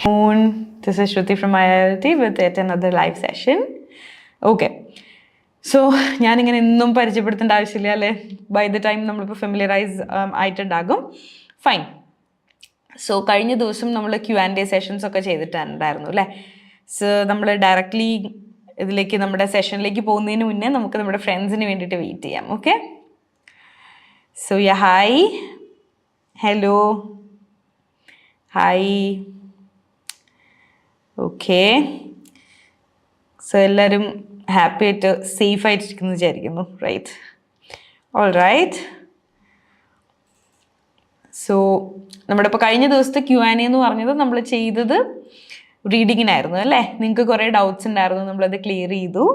This is Shruti from IILT with yet another live session. Okay. So ഞാനിങ്ങനെ എന്നും പരിചയപ്പെടുത്തേണ്ട ആവശ്യമില്ല അല്ലേ? ബൈ ദ ടൈം നമ്മളിപ്പോൾ ഫെമിലിയറൈസ് ആയിട്ടുണ്ടാകും. ഫൈൻ. സോ കഴിഞ്ഞ ദിവസം നമ്മൾ Q&A സെഷൻസ് ഒക്കെ ചെയ്തിട്ടുണ്ടായിരുന്നു അല്ലേ? സോ നമ്മൾ ഡയറക്റ്റ്ലി ഇതിലേക്ക് നമ്മുടെ സെഷനിലേക്ക് പോകുന്നതിന് മുന്നേ നമുക്ക് നമ്മുടെ ഫ്രണ്ട്സിന് വേണ്ടിയിട്ട് വെയിറ്റ് ചെയ്യാം. Okay? So hi, hello, hi. Okay, so എല്ലാവരും ഹാപ്പി ആയിട്ട് സേഫ് ആയിട്ടിരിക്കുന്നു വിചാരിക്കുന്നു, റൈറ്റ്? All right. സോ നമ്മുടെ ഇപ്പോൾ കഴിഞ്ഞ ദിവസത്തെ Q&A എന്ന് പറഞ്ഞത് നമ്മൾ ചെയ്തത് റീഡിങ്ങിനായിരുന്നു അല്ലേ? നിങ്ങൾക്ക് കുറേ ഡൗട്ട്സ് ഉണ്ടായിരുന്നു, നമ്മളത് ക്ലിയർ ചെയ്തു.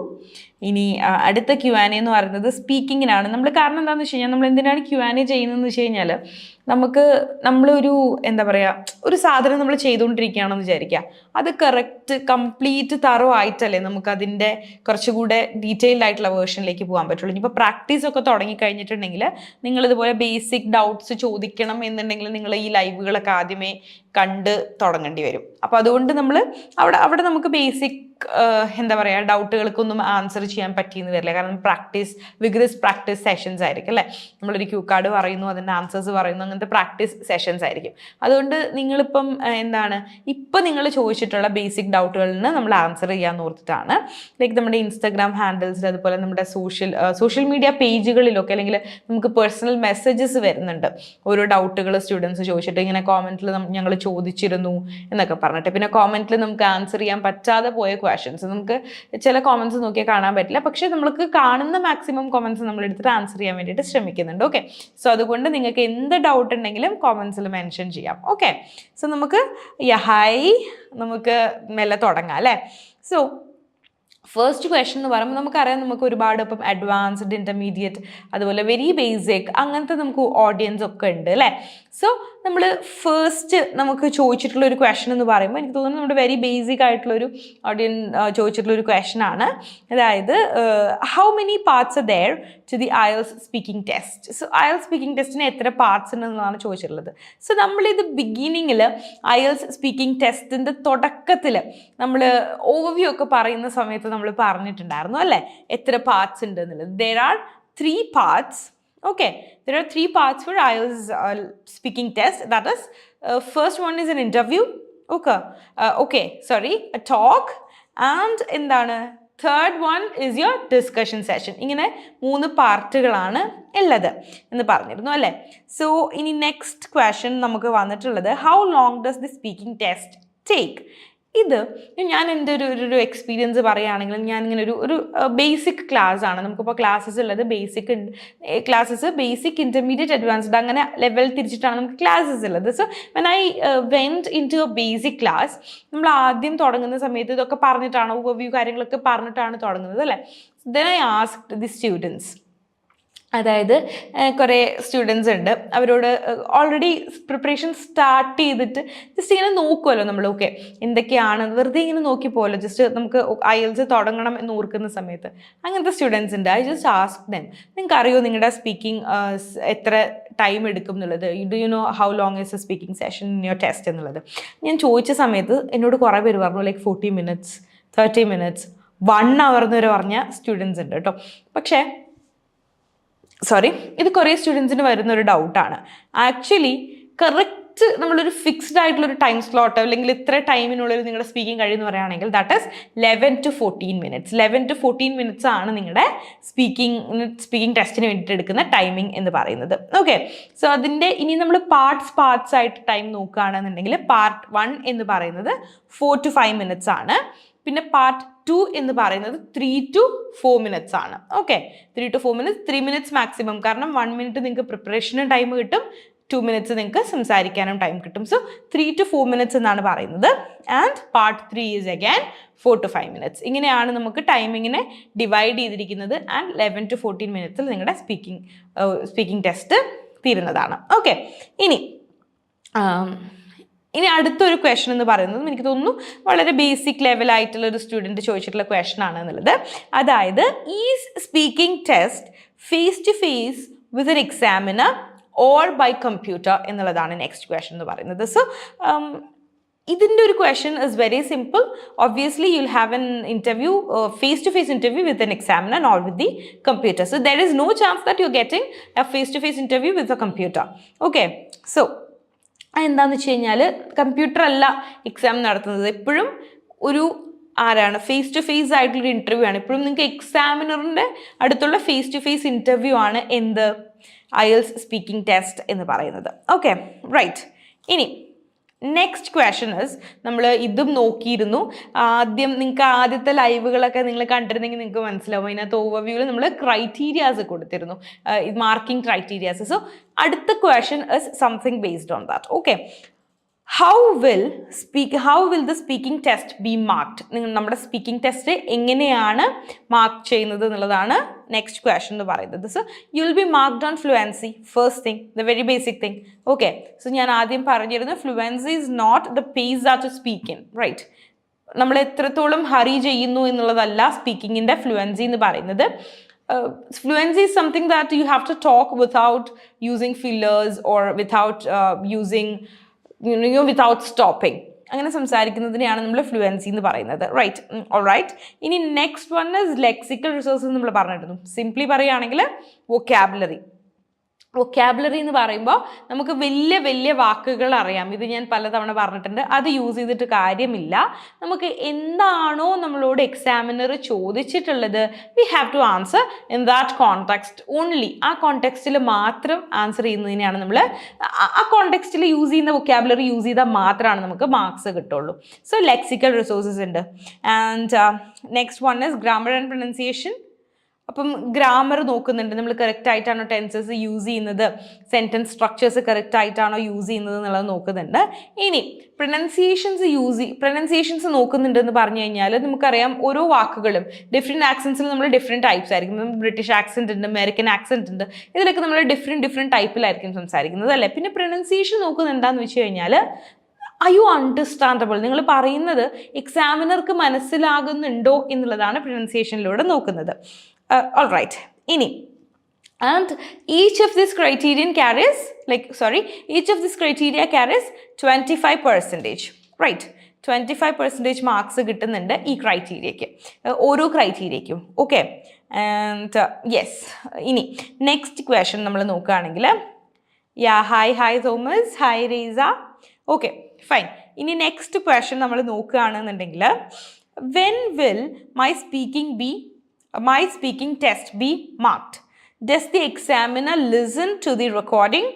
ഇനി അടുത്ത Q&A എന്ന് പറയുന്നത് സ്പീക്കിങ്ങിനാണ്. നമ്മൾ കാരണം എന്താണെന്ന് വെച്ച് കഴിഞ്ഞാൽ നമ്മൾ എന്തിനാണ് Q&A ചെയ്യുന്നതെന്ന് വെച്ച് കഴിഞ്ഞാൽ നമ്മളൊരു എന്താ പറയുക, ഒരു സാധനം നമ്മൾ ചെയ്തുകൊണ്ടിരിക്കുകയാണെന്ന് വിചാരിക്കുക, അത് കറക്റ്റ് കംപ്ലീറ്റ് തറോ ആയിട്ടല്ലേ നമുക്കതിൻ്റെ കുറച്ചുകൂടെ ഡീറ്റെയിൽഡ് ആയിട്ടുള്ള വേർഷനിലേക്ക് പോകാൻ പറ്റുള്ളൂ. ഇനിയിപ്പോൾ പ്രാക്ടീസ് ഒക്കെ തുടങ്ങിക്കഴിഞ്ഞിട്ടുണ്ടെങ്കിൽ നിങ്ങളിതുപോലെ ബേസിക് ഡൗട്ട്സ് ചോദിക്കണം എന്നുണ്ടെങ്കിൽ നിങ്ങൾ ഈ ലൈവുകളൊക്കെ ആദ്യമേ കണ്ട് തുടങ്ങേണ്ടി വരും. അപ്പോൾ അതുകൊണ്ട് നമ്മൾ അവിടെ നമുക്ക് ബേസിക് എന്താ പറയുക ഡൗട്ടുകൾക്കൊന്നും ആൻസർ ചെയ്യാൻ പറ്റിയെന്ന് വരില്ല. കാരണം വിഗ്രസ് പ്രാക്ടീസ് സെഷൻസ് ആയിരിക്കും അല്ലേ? നമ്മളൊരു ക്യൂ കാർഡ് പറയുന്നു, അതിൻ്റെ ആൻസേഴ്സ് പറയുന്നു, അങ്ങനത്തെ പ്രാക്ടീസ് സെഷൻസ് ആയിരിക്കും. അതുകൊണ്ട് നിങ്ങളിപ്പം ഇപ്പം നിങ്ങൾ ചോദിച്ചിട്ടുള്ള ബേസിക് ഡൗട്ടുകളിന് നമ്മൾ ആൻസർ ചെയ്യാൻ ഓർത്തിട്ടാണ്. ലൈക്ക് നമ്മുടെ ഇൻസ്റ്റാഗ്രാം ഹാൻഡിൽസിൽ, അതുപോലെ നമ്മുടെ സോഷ്യൽ മീഡിയ പേജുകളിലൊക്കെ അല്ലെങ്കിൽ നമുക്ക് പേഴ്സണൽ മെസ്സേജസ് വരുന്നുണ്ട് ഓരോ ഡൗട്ടുകൾ സ്റ്റുഡൻസ് ചോദിച്ചിട്ട്. ഇങ്ങനെ കോമെൻറ്റിൽ ഞങ്ങൾ ചോദിച്ചിരുന്നു എന്നൊക്കെ പറഞ്ഞിട്ട്. പിന്നെ കോമെൻറ്റിൽ നമുക്ക് ആൻസർ ചെയ്യാൻ പറ്റാതെ പോയ ക്വസ്റ്റ്യൻസ്, നമുക്ക് ചില കോമൻസ് നോക്കിയാൽ കാണാൻ പറ്റില്ല, പക്ഷേ നമ്മൾക്ക് കാണുന്ന മാക്സിമം കോമൻസ് നമ്മൾ എടുത്തിട്ട് ആൻസർ ചെയ്യാൻ വേണ്ടിയിട്ട് ശ്രമിക്കുന്നുണ്ട്. ഓക്കെ, സോ അതുകൊണ്ട് നിങ്ങൾക്ക് എന്ത് ഡൗട്ട് ഉണ്ടെങ്കിലും കോമൻസിൽ മെൻഷൻ ചെയ്യാം. ഓക്കെ, സോ നമുക്ക് നമുക്ക് മെല്ലെ തുടങ്ങാം അല്ലേ? സോ ഫസ്റ്റ് ക്വസ്റ്റ്യൻ എന്ന് പറയുമ്പോൾ നമുക്കറിയാം, നമുക്ക് ഒരുപാട് ഇപ്പം അഡ്വാൻസ്ഡ്, ഇൻ്റർമീഡിയറ്റ്, അതുപോലെ വെരി ബേസിക്, അങ്ങനത്തെ നമുക്ക് ഓഡിയൻസ് ഒക്കെ ഉണ്ട് അല്ലേ? സോ നമ്മൾ ഫസ്റ്റ് നമുക്ക് ചോദിച്ചിട്ടുള്ള ഒരു ക്വസ്റ്റ്യൻ എന്ന് പറയുമ്പോൾ എനിക്ക് തോന്നുന്നു നമ്മുടെ വെരി ബേസിക് ആയിട്ടുള്ളൊരു ചോദിച്ചിട്ടുള്ളൊരു ക്വസ്റ്റ്യൻ ആണ്. അതായത് how many parts are there to the IELTS speaking test? So IELTS speaking ടെസ്റ്റിന് എത്ര പാർട്സ് ഉണ്ടെന്നാണ് ചോദിച്ചിട്ടുള്ളത്. സോ നമ്മളിത് ബിഗിനിങ്ങിൽ IELTS സ്പീക്കിംഗ് ടെസ്റ്റിൻ്റെ തുടക്കത്തിൽ നമ്മൾ ഓവർവ്യൂ ഒക്കെ പറയുന്ന സമയത്ത് നമ്മൾ പറഞ്ഞിട്ടുണ്ടായിരുന്നു അല്ലേ, എത്ര പാർട്സ് ഉണ്ട് എന്നുള്ളത്. There are 3 parts. Okay, there are 3 parts for IELTS speaking test. That is, first one is an interview. A talk, and third one is your discussion session. ഇങ്ങനെ 3 പാർട്ടുകളാണ് ഉള്ളത് എന്ന് പറഞ്ഞിരുന്നു അല്ലേ? സോ ഇനി നെക്സ്റ്റ് ക്വസ്റ്റ്യൻ നമുക്ക് വന്നിട്ടുള്ളത്, how long does the speaking test take? ഇത് ഞാൻ എൻ്റെ ഒരു എക്സ്പീരിയൻസ് പറയുകയാണെങ്കിൽ, ഞാനിങ്ങനെ ഒരു ബേസിക് ക്ലാസ് ആണ്. നമുക്കിപ്പോൾ ക്ലാസ്സസ് ഉള്ളത് ബേസിക് ഇൻ്റർമീഡിയറ്റ്, അഡ്വാൻസ്ഡ്, അങ്ങനെ ലെവൽ തിരിച്ചിട്ടാണ് നമുക്ക് ക്ലാസ്സസ് ഉള്ളത്. So when I went in to a basic class, നമ്മൾ ആദ്യം തുടങ്ങുന്ന സമയത്ത് ഇതൊക്കെ പറഞ്ഞിട്ടാണ്, ഓവർവ്യൂ കാര്യങ്ങളൊക്കെ പറഞ്ഞിട്ടാണ് തുടങ്ങുന്നത് അല്ലേ? Then I asked the students, അതായത് കുറേ സ്റ്റുഡൻസ് ഉണ്ട്, അവരോട് ഓൾറെഡി പ്രിപ്പറേഷൻ സ്റ്റാർട്ട് ചെയ്തിട്ട് ജസ്റ്റ് ഇങ്ങനെ നോക്കുമല്ലോ നമ്മൾ. ഓക്കെ, എന്തൊക്കെയാണ് വെറുതെ ഇങ്ങനെ നോക്കിപ്പോലോ, ജസ്റ്റ് നമുക്ക് IELTS തുടങ്ങണം എന്ന് ഓർക്കുന്ന സമയത്ത് അങ്ങനത്തെ സ്റ്റുഡൻസ് ഉണ്ട്. ഐ ജസ്റ്റ് ആസ്ക് ദെം, നിങ്ങൾക്ക് അറിയോ നിങ്ങളുടെ സ്പീക്കിംഗ് എത്ര ടൈം എടുക്കും എന്നുള്ളത്? Do you know how long is A speaking session in your test എന്നുള്ളത്? ഞാൻ ചോദിച്ച സമയത്ത് എന്നോട് കുറേ പേര് പറഞ്ഞു, ലൈക്ക് 40 minutes, 30 minutes, 1 hour എന്ന് പറഞ്ഞ സ്റ്റുഡൻസ് ഉണ്ട് കേട്ടോ. പക്ഷേ ഇത് കുറേ സ്റ്റുഡൻസിന് വരുന്നൊരു ഡൗട്ടാണ്. ആക്ച്വലി കറക്റ്റ് നമ്മളൊരു ഫിക്സ്ഡ് ആയിട്ടുള്ളൊരു ടൈം സ്ലോട്ട്, അല്ലെങ്കിൽ ഇത്ര ടൈമിനുള്ളിൽ നിങ്ങളുടെ സ്പീക്കിംഗ് കഴിയുമെന്ന് പറയുകയാണെങ്കിൽ that is 11 to 14 minutes. 11 to 14 minutes ആണ് നിങ്ങളുടെ സ്പീക്കിംഗ് ടെസ്റ്റിന് വേണ്ടിയിട്ട് എടുക്കുന്ന ടൈമിംഗ് എന്ന് പറയുന്നത്. ഓക്കെ, സോ അതിൻ്റെ ഇനി നമ്മൾ പാർട്സ് ആയിട്ട് ടൈം നോക്കുകയാണെന്നുണ്ടെങ്കിൽ, പാർട്ട് 1 എന്ന് പറയുന്നത് 4 to 5 minutes ആണ്. പിന്നെ പാർട്ട് 2 എന്ന് പറയുന്നത് 3 to 4 minutes ആണ്. Okay, 3 to 4 minutes, 3 minutes maximum. കാരണം 1 minute നിങ്ങൾക്ക് പ്രിപ്പറേഷനും ടൈം കിട്ടും, 2 minutes നിങ്ങൾക്ക് സംസാരിക്കാനും ടൈം കിട്ടും. സോ 3 to 4 minutes എന്നാണ് പറയുന്നത്. And part 3 is again 4 to 5 minutes. ഇങ്ങനെയാണ് നമുക്ക് ടൈമിങ്ങിനെ ഡിവൈഡ് ചെയ്തിരിക്കുന്നത്. ആൻഡ് 11 to 14 minutes നിങ്ങളുടെ സ്പീക്കിംഗ് ടെസ്റ്റ് തീരുന്നതാണ്. ഓക്കെ, ഇനി അടുത്തൊരു ക്വസ്റ്റ്യൻ എന്ന് പറയുന്നത് എനിക്ക് തോന്നുന്നു വളരെ ബേസിക് ലെവലായിട്ടുള്ള ഒരു സ്റ്റുഡൻറ്റ് ചോദിച്ചിട്ടുള്ള ക്വസ്റ്റ്യൻ ആണ് എന്നുള്ളത്. അതായത്, is speaking test face to face with an examiner or by computer എന്നുള്ളതാണ് നെക്സ്റ്റ് ക്വസ്റ്റ്യൻ എന്ന് പറയുന്നത്. സോ ഇതിൻ്റെ ഒരു question is very simple. Obviously you will have an interview, face to face interview with an examiner not with the computer. So there is no chance that you getting a face to face interview with a computer. Okay, so എന്താണെന്ന് വെച്ച് കഴിഞ്ഞാൽ computer അല്ല exam നടത്തുന്നത്. എപ്പോഴും ഒരു ആരാണ് face to face ആയിട്ടുള്ളൊരു interview ആണ്. എപ്പോഴും നിങ്ങൾക്ക് എക്സാമിനറിൻ്റെ അടുത്തുള്ള ഫേസ് ടു ഫേസ് ഇൻ്റർവ്യൂ ആണ് എന്ത് IELTS സ്പീക്കിംഗ് ടെസ്റ്റ് എന്ന് പറയുന്നത്. Okay, right. ഇനി നെക്സ്റ്റ് ക്വസ്റ്റൻ ഇസ്, നമ്മൾ ഇതും നോക്കിയിരുന്നു ആദ്യം. നിങ്ങൾക്ക് ആദ്യത്തെ ലൈവുകളൊക്കെ നിങ്ങൾ കണ്ടിരുന്നെങ്കിൽ നിങ്ങൾക്ക് മനസ്സിലാവും. അതിനകത്ത് ഓവർവ്യൂവിൽ നമ്മൾ ക്രൈറ്റീരിയാസ് കൊടുത്തിരുന്നു, മാർക്കിംഗ് ക്രൈറ്റീരിയാസ്. സോ അടുത്ത question is something based on that. Okay, how will the speaking test be marked? നമ്മുടെ സ്പീക്കിംഗ് ടെസ്റ്റ് എങ്ങനെയാണ് മാർക്ക് ചെയ്യുന്നത് എന്നുള്ളതാണ് നെക്സ്റ്റ് ക്വസ്റ്റൻ എന്ന് പറയുന്നത്. So you will be marked on fluency, first thing, the very basic thing. Okay, so ഞാൻ ആദ്യം പറഞ്ഞിരുന്നു fluency is not the pace that to speak in, right? നമ്മൾ എത്രത്തോളം ഹറി ചെയ്യുന്നു എന്നുള്ളതല്ല സ്പീക്കിങ്ങിൻ്റെ ഫ്ലുവൻസി എന്ന് പറയുന്നത്. Fluency is something that you have to talk without using fillers or without using without stopping. അങ്ങനെ സംസാരിക്കുന്നതിനെയാണ് നമ്മൾ ഫ്ലുവൻസി എന്ന് പറയുന്നത്, റൈറ്റ്? ഓൾറൈറ്റ്. ഇനി next one is lexical resources. നമ്മൾ പറഞ്ഞിരുന്നു, സിംപ്ലി പറയുകയാണെങ്കിൽ വൊക്കാബുലറി. വൊക്കാബുലറി എന്ന് പറയുമ്പോൾ നമുക്ക് വലിയ വലിയ വാക്കുകൾ അറിയാം. ഇത് ഞാൻ പലതവണ പറഞ്ഞിട്ടുണ്ട്. അത് യൂസ് ചെയ്തിട്ട് കാര്യമില്ല. നമുക്ക് എന്താണോ നമ്മളോട് എക്സാമിനർ ചോദിച്ചിട്ടുള്ളത്, we have to answer in that context only. ആ കോണ്ടെക്സ്റ്റിൽ മാത്രം ആൻസർ ചെയ്യുന്നതിനെയാണ് നമ്മൾ, ആ കോണ്ടെക്സ്റ്റിൽ യൂസ് ചെയ്യുന്ന വൊക്കാബുലറി യൂസ് ചെയ്താൽ മാത്രമാണ് നമുക്ക് മാർക്സ് കിട്ടുള്ളൂ. സോ ലെക്സിക്കൽ റിസോഴ്സസ് ഉണ്ട്. And next one is grammar and pronunciation. അപ്പം ഗ്രാമർ നോക്കുന്നുണ്ട്, നമ്മൾ കറക്റ്റ് ആയിട്ടാണോ ടെൻസസ് യൂസ് ചെയ്യുന്നത്, സെൻറ്റൻസ് സ്ട്രക്ചേഴ്സ് കറക്റ്റ് ആയിട്ടാണോ യൂസ് ചെയ്യുന്നത് എന്നുള്ളത് നോക്കുന്നുണ്ട്. ഇനി പ്രൊനൗൺസിയേഷൻസ് നോക്കുന്നുണ്ട് എന്ന് പറഞ്ഞു കഴിഞ്ഞാൽ നമുക്കറിയാം ഓരോ വാക്കുകളും ഡിഫറെൻറ്റ് ആക്സൻസിൽ നമ്മൾ ഡിഫറെൻറ്റ് ടൈപ്സ് ആയിരിക്കും. ബ്രിട്ടീഷ് ആക്സെൻറ്റ് ഉണ്ട്, അമേരിക്കൻ ആക്സെൻറ്റ് ഉണ്ട്, ഇതിലൊക്കെ നമ്മൾ ഡിഫറെൻറ്റ് ടൈപ്പിലായിരിക്കും സംസാരിക്കുന്നത്, അല്ലേ? പിന്നെ പ്രൊനൗൺസിയേഷൻ നോക്കുന്നത് എന്താണെന്ന് വെച്ച് കഴിഞ്ഞാൽ are you understandable? നിങ്ങൾ പറയുന്നത് എക്സാമിനർക്ക് മനസ്സിലാകുന്നുണ്ടോ എന്നുള്ളതാണ് പ്രൊനൗൺസിയേഷനിലൂടെ നോക്കുന്നത്. All right. Ini. And each of this criteria carries 25%. Right. 25% marks കിട്ടുന്നുണ്ട് ഈ ക്രൈറ്റീരിയയ്ക്ക്, ഓരോ ക്രൈറ്റീരിയയ്ക്കും. Okay, and yes. ഇനി നെക്സ്റ്റ് ക്വസ്റ്റൻ നമ്മൾ നോക്കുകയാണെങ്കിൽ, hi Thomas, hi Reesa. Okay, fine. ഇനി നെക്സ്റ്റ് ക്വസ്റ്റൻ നമ്മൾ നോക്കുകയാണെന്നുണ്ടെങ്കിൽ, when will my speaking test be marked? Does the examiner listen to the recording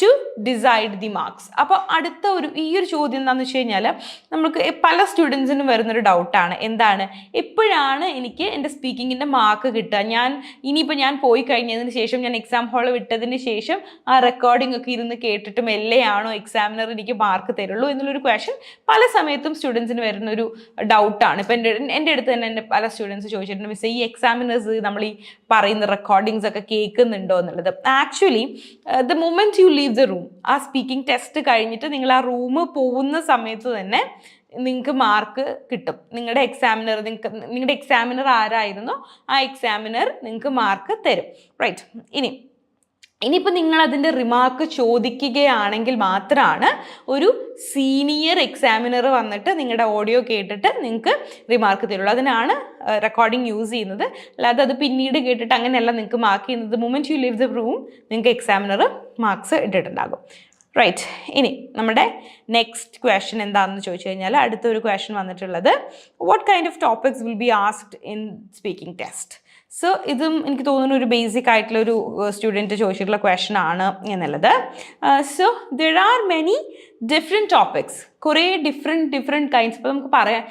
to decide the marks? അപ്പോൾ അടുത്ത ഈ ഒരു ചോദ്യം എന്താണെന്ന് വെച്ച് കഴിഞ്ഞാൽ, നമുക്ക് പല സ്റ്റുഡൻസിനും വരുന്നൊരു ഡൗട്ടാണ്. എന്താണ്, എപ്പോഴാണ് എനിക്ക് എൻ്റെ സ്പീക്കിങ്ങിൻ്റെ മാർക്ക് കിട്ടുക? ഇനിയിപ്പോൾ ഞാൻ പോയി കഴിഞ്ഞതിന് ശേഷം, ഞാൻ എക്സാം ഹാൾ വിട്ടതിന് ശേഷം ആ റെക്കോർഡിംഗ് ഒക്കെ ഇരുന്ന് കേട്ടിട്ട് മെല്ലെയാണോ എക്സാമിനർ എനിക്ക് മാർക്ക് തരുള്ളൂ എന്നുള്ളൊരു ക്വസ്റ്റൻ പല സമയത്തും സ്റ്റുഡൻസിന് വരുന്നൊരു ഡൗട്ടാണ്. ഇപ്പം എൻ്റെ അടുത്ത് തന്നെ എൻ്റെ പല സ്റ്റുഡൻസ് ചോദിച്ചിട്ടുണ്ട്, മിസ്സേ ഈ എക്സാമിനേഴ്സ് നമ്മൾ ഈ പറയുന്ന റെക്കോർഡിങ്സ് ഒക്കെ കേൾക്കുന്നുണ്ടോ എന്നുള്ളത്. Actually the moment U leave the room, ആ സ്പീക്കിംഗ് ടെസ്റ്റ് കഴിഞ്ഞിട്ട് നിങ്ങൾ ആ റൂം പോകുന്ന സമയത്ത് തന്നെ നിങ്ങൾക്ക് മാർക്ക് കിട്ടും. നിങ്ങളുടെ എക്സാമിനർ ആരായിരുന്നോ ആ എക്സാമിനർ നിങ്ങൾക്ക് മാർക്ക് തരും, റൈറ്റ്? ഇനിയിപ്പോൾ നിങ്ങൾ അതിൻ്റെ റിമാർക്ക് ചോദിക്കുകയാണെങ്കിൽ മാത്രമാണ് ഒരു സീനിയർ എക്സാമിനർ വന്നിട്ട് നിങ്ങളുടെ ഓഡിയോ കേട്ടിട്ട് നിങ്ങൾക്ക് റിമാർക്ക് തരുള്ളൂ. അതിനാണ് റെക്കോർഡിംഗ് യൂസ് ചെയ്യുന്നത്. അല്ലാതെ അത് പിന്നീട് കേട്ടിട്ട് അങ്ങനെയല്ല നിങ്ങൾക്ക് മാർക്ക് ചെയ്യുന്നത്. Moment U leave the room നിങ്ങൾക്ക് എക്സാമിനർ മാർക്സ് ഇട്ടിട്ടുണ്ടാകും, റൈറ്റ്? ഇനി നമ്മുടെ നെക്സ്റ്റ് ക്വസ്റ്റൻ എന്താണെന്ന് ചോദിച്ചു കഴിഞ്ഞാൽ, അടുത്തൊരു ക്വസ്റ്റൻ വന്നിട്ടുള്ളത്, what kind of topics will be asked in speaking test? So ഇതും എനിക്ക് തോന്നുന്നു ഒരു ബേസിക് ആയിട്ടുള്ളൊരു സ്റ്റുഡൻറ്റ് ചോദിച്ചിട്ടുള്ള ക്വസ്റ്റൻ ആണ് എന്നുള്ളത്. So there are many different topics, കുറേ ഡിഫറെൻറ്റ് കൈൻഡ്സ്. ഇപ്പോൾ നമുക്ക് പറയാം,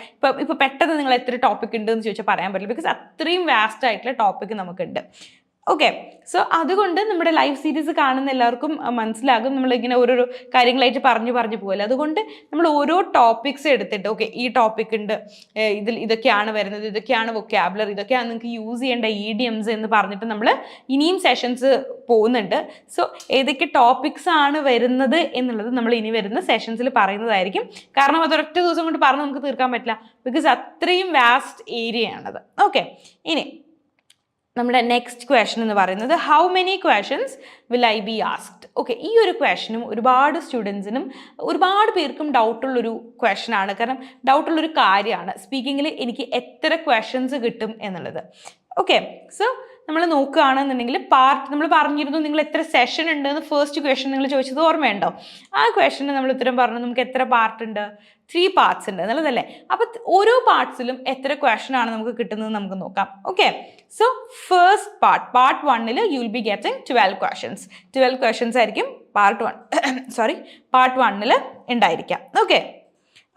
ഇപ്പോൾ പെട്ടെന്ന് നിങ്ങൾ എത്ര ടോപ്പിക് ഉണ്ട് എന്ന് ചോദിച്ചാൽ പറയാൻ പറ്റില്ല, ബിക്കോസ് അത്രയും വാസ്റ്റ് ആയിട്ടുള്ള ടോപ്പിക് നമുക്കുണ്ട്. ഓക്കെ, സോ അതുകൊണ്ട് നമ്മുടെ ലൈവ് സീരീസ് കാണുന്ന എല്ലാവർക്കും മനസ്സിലാകും നമ്മളിങ്ങനെ ഓരോരോ കാര്യങ്ങളായിട്ട് പറഞ്ഞു പോകല്ലേ. അതുകൊണ്ട് നമ്മൾ ഓരോ ടോപ്പിക്സ് എടുത്തിട്ട്, ഓക്കെ ഈ ടോപ്പിക് ഉണ്ട്, ഇതൊക്കെയാണ് വരുന്നത്, ഇതൊക്കെയാണ് വൊക്കാബുലറി, ഇതൊക്കെയാണ് നിങ്ങൾക്ക് യൂസ് ചെയ്യേണ്ട ഇഡിയംസ് എന്ന് പറഞ്ഞിട്ട് നമ്മൾ ഇനിയും സെഷൻസ് പോകുന്നുണ്ട്. സോ ഏതൊക്കെ ടോപ്പിക്സ് ആണ് വരുന്നത് എന്നുള്ളത് നമ്മൾ ഇനി വരുന്ന സെഷൻസിൽ പറയുന്നതായിരിക്കും. കാരണം അതൊരൊറ്റ ദിവസം കൊണ്ട് പറഞ്ഞ് നമുക്ക് തീർക്കാൻ പറ്റില്ല, ബിക്കോസ് അത്രയും വാസ്റ്റ് ഏരിയ ആണത്. ഓക്കെ, ഇനി നമ്മുടെ നെക്സ്റ്റ് ക്വസ്റ്റൻ എന്ന് പറയുന്നത് how many questions will I B asked. Okay, ഈ ഒരു ക്വസ്റ്റനും ഒരുപാട് സ്റ്റുഡൻസിനും ഒരുപാട് പേർക്കും ഡൗട്ടുള്ളൊരു ക്വസ്റ്റൻ ആണ്. കാരണം ഡൗട്ടുള്ളൊരു കാര്യമാണ് സ്പീക്കിങ്ങിൽ എനിക്ക് എത്ര ക്വസ്റ്റൻസ് കിട്ടും എന്നുള്ളത്. ഓക്കെ, സോ നമ്മൾ നോക്കുകയാണെന്നുണ്ടെങ്കിൽ നമ്മൾ പറഞ്ഞിരുന്നു നിങ്ങൾ എത്ര സെഷൻ ഉണ്ടെന്ന് ഫസ്റ്റ് ക്വസ്റ്റൻ നിങ്ങൾ ചോദിച്ചത് ഓർമ്മയുണ്ടോ? ആ ക്വസ്റ്റന് നമ്മൾ ഉത്തരം പറഞ്ഞു നമുക്ക് എത്ര പാർട്ട് ഉണ്ട്, 3 പാർട്സ് ഉണ്ട് എന്നുള്ളതല്ലേ. അപ്പം ഓരോ പാർട്സിലും എത്ര ക്വസ്റ്റൻ ആണ് നമുക്ക് കിട്ടുന്നത് നമുക്ക് നോക്കാം. Okay, so first part 1 U will be getting 12 questions. 12 questions ആയിരിക്കും പാർട്ട് 1 ഉണ്ടായിരിക്കാം. ഓക്കെ,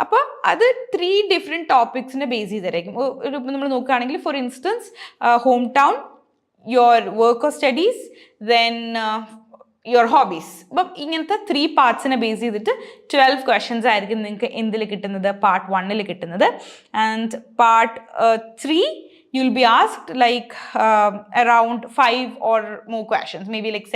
അപ്പോൾ അത് 3 ഡിഫറെൻറ്റ് ടോപ്പിക്സിനെ ബേസ് ചെയ്തായിരിക്കും. ഒരു നമ്മൾ നോക്കുകയാണെങ്കിൽ for instance home town, your work or studies, then your hobbies. അപ്പം ഇങ്ങനത്തെ 3 പാർട്സിനെ ബേസ് ചെയ്തിട്ട് 12 ക്വസ്റ്റൻസ് ആയിരിക്കും നിങ്ങൾക്ക് എന്തിൽ കിട്ടുന്നത്, പാർട്ട് 1 കിട്ടുന്നത്. And part 3 you will be asked like around 5 or more questions, maybe like